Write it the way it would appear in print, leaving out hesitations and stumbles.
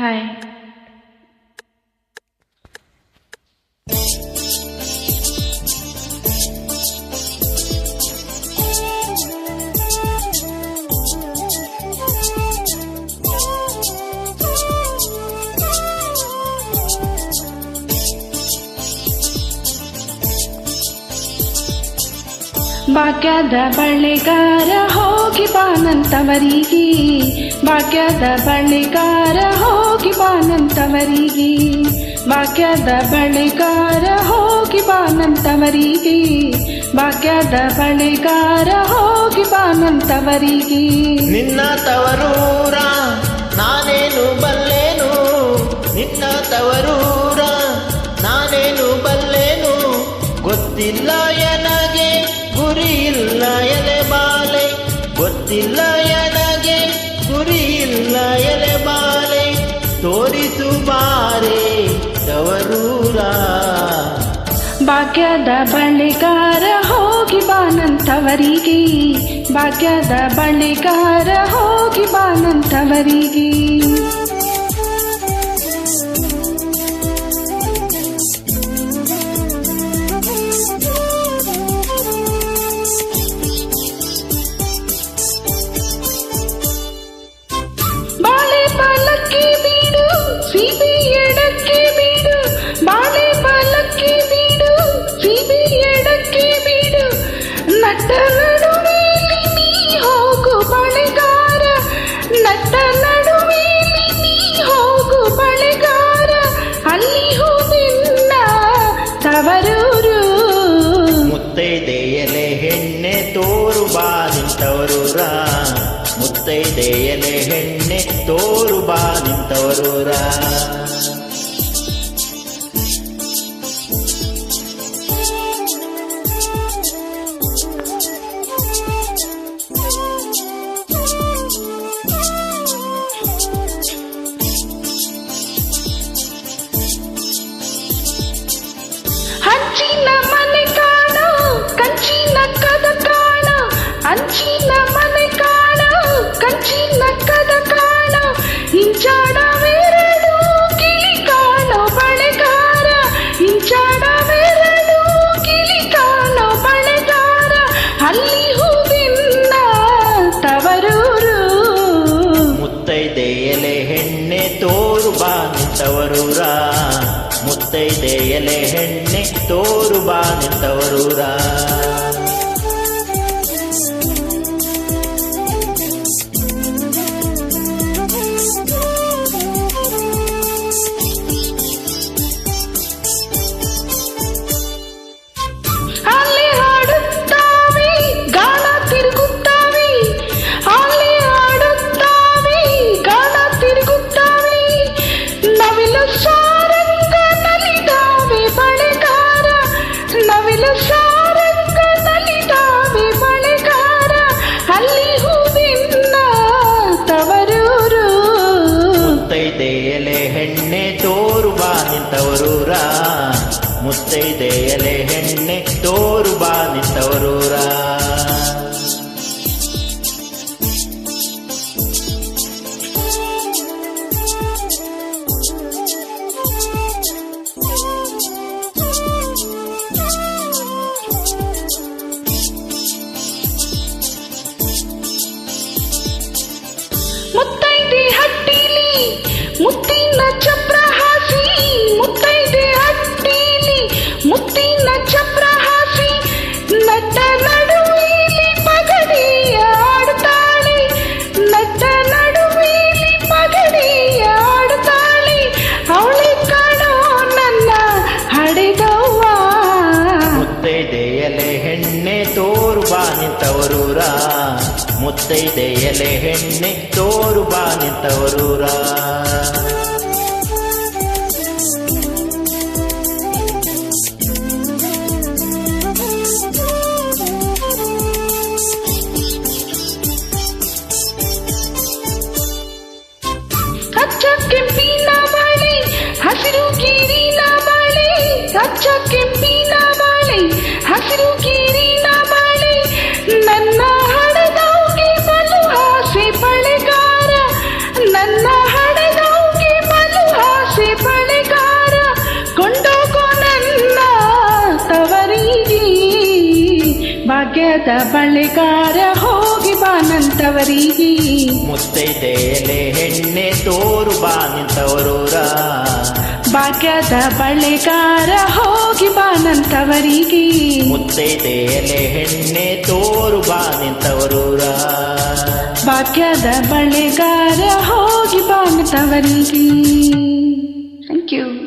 Hi. ಭಾಗ್ಯದ ಬಳೆಗಾರ ಹೋಗಿ ಬಾನಂತವರಿಗೆ, ಭಾಗ್ಯದ ಬಳೆಗಾರ ಹೋಗಿ ಬಾನಂತವರಿಗೆ, ಭಾಗ್ಯದ ಬಳೆಗಾರ ಹೋಗಿ ಬಾನಂತವರಿಗೆ, ಭಾಗ್ಯದ ಬಳೆಗಾರ ಹೋಗಿ ಬಾನಂತವರಿಗೆ. ನಿನ್ನ ತವರೂರ ನಾನೇನು ಬಲ್ಲೇನು, ನಿನ್ನ ತವರೂರ ನಾನೇನು ಬಲ್ಲೇನು, ಗೊತ್ತಿಲ್ಲ ಎನಗೆ ಗುರಿ ಇಲ್ಲ ಎಲೆ ಬಾಲೆ, ಗೊತ್ತಿಲ್ಲ ಎನಗೆ ಗುರಿ ಇಲ್ಲ ಎಲೆ ಬಾಲೆ, ತೋರಿಸು ಬಾರೆ ತವರೂರ. ಭಾಗ್ಯದ ಬಳೆಗಾರ ಹೋಗಿ ಬಾನಂತವರಿಗೆ, ಭಾಗ್ಯದ ಬಳೆಗಾರ ಹೋಗಿ ಬಾನಂತವರಿಗೆ. ಬಾಳೆ ಪಾಲಕ್ಕೆ ಬೀಡು ಸೀಬೆ ಎಡಕ್ಕೆ ಬೀಡು, ಬಾಳೆ ಪಾಲಕ್ಕೆ ಬೀಡು ಸೀಬೆ ಎಡಕ್ಕೆ ಬೀಡು, ನಟ್ಟ ನಡುವೆಯಲ್ಲಿ ನೀ ಹೋಗು ಬಳೆಗಾರ, ನಟ್ಟ ನಡುವೆಯಲ್ಲಿ ನೀ ಹೋಗು ಬಳೆಗಾರ, ಅಲ್ಲಿ ಹೂವಿನ ತವರೂರು. ಮುತ್ತೈದೆಯಲೆ ಹೆಣ್ಣೆ ತೋರು ಬಾ ನಿಂತವರೂರ, ಮುತ್ತೈದೆಯಲೆ ಹೆಣ್ಣೆ ತೋರು ಬಾ ನಿಂತವರೂರ. ಹಂಚಿನ ಮನೆ ಕಾಣೋ ಕಂಚಿನ ಕದ ಕಾಣೋ, ಹಂಚಿನ ಮನೆ ಕಾಣೋ ಕಂಚಿನ ಕದ ಕಾಣೋ, ಇಂಚಾಡವೆರಡು ಗಿಳಿ ಕಾಣೋ ಬಳೆಗಾರ, ಇಂಚಾಡವೆರಡು ಗಿಳಿ ಕಾಣೋ ಬಳೆಗಾರ, ಅಲ್ಲಿ ಹೂವಿನ ತವರೂರು. ಮುತ್ತೈದೆಯಲೆ ಹೆಣ್ಣೆ ತೋರು ಬಾ ನಿಂತವರೂರ, ಮುತ್ತೈದೆಯಲೆ ಹೆಣ್ಣೆ ತೋರು ಬಾ ನಿಂತವರೂರ. ಅಲ್ಲಿ ಹಾಡುತ್ತಾವೆ ಗಾಳ ತಿರುಗುತ್ತಾವೆ, ಅಲ್ಲಿ ಹಾಡುತ್ತಾವೆ ಗಾಳ ತಿರುಗುತ್ತಾವೆ, ನವಿಲು ಸಾರಂಗ ನಲಿದಾವೆ ಬಳೆಗಾರ, ನವಿಲು ಸಾರಂಗ ನಲಿದಾವೆ ಬಳೆಗಾರ, ಅಲ್ಲಿ ಹೂವಿನ ತವರೂರು. ಮುತ್ತೈದೆಯಲೆ ಹೆಣ್ಣೆ ತೋರು ಬಾ ನಿಂತವರೂರ, ಮುತ್ತೈದೆಯಲೆ ಹೆಣ್ಣೆ ತೋರು ಬಾ ನಿಂತವರೂರ. ಮುತ್ತೈದೆ ಹಟ್ಟಿಲಿ ಮುತ್ತಿನ ಚಪ್ರ ಹಾಸಿ, ಮುತ್ತೈದೆ ಹಟ್ಟಿಲಿ ಮುತ್ತಿನ ಚಪ್ರ ಹಾಸಿ, ನಟ್ಟ ನಡುವೆಯಲ್ಲಿ ಪಗಡೆಯ ಆಡುತ್ತಾಳೆ, ನಟ್ಟ ನಡುವೆಯಲ್ಲಿ ಪಗಡೆಯ ಆಡುತ್ತಾಳೆ, ಅವಳೆ ಕಾಣೋ ನನ್ನ ಹಡೆದವ್ವ. ಮುತ್ತೈದೆಯಲೆ ಹೆಣ್ಣೆ ತೋರು ಬಾ ನಿಂತವರೂರ, ಮುತ್ತೈದೆಯಲೆ ಹೆಣ್ಣೆ ತೋರು ಬಾ ನಿಂತವರೂರ. ಹಚ್ಚ ಕೆಂಪಿನ ಬಾಳೆ ಹಸಿರು ಗೀರಿನ ಬಾಳೆ, ಹಚ್ಚ ಕೆಂಪಿನ ಬಾಳೆ ಹಸಿರು ಗೀರಿನ ಬಾಳೆ, ನನ್ನ ಹಡದವ್ಗೆ ಬಲು ಆಸೆ ಬಳೆಗಾರ, ನನ್ನ ಹಡದವ್ಗೆ ಭಾಗ್ಯದ ಬಳೆಗಾರ ಹೋಗಿ ಬಾನಂತವರಿಗೆ ಮುತ್ತೈದೆಯಲೆ ಹೆಣ್ಣೆ ತೋರು ಬಾ ನಿಂತವರೂರ ಭಾಗ್ಯದ ಬಳೆಗಾರ ಹೋಗಿ ಬಾನಂತವರಿಗೆ ಮುತ್ತೈದೆಯಲೆ ಹೆಣ್ಣೆ ತೋರು ಬಾ ನಿಂತವರೂರ ಭಾಗ್ಯದ ಬಳೆಗಾರ ಹೋಗಿ ಬಾನಂತವರಿಗೆ. Thank you.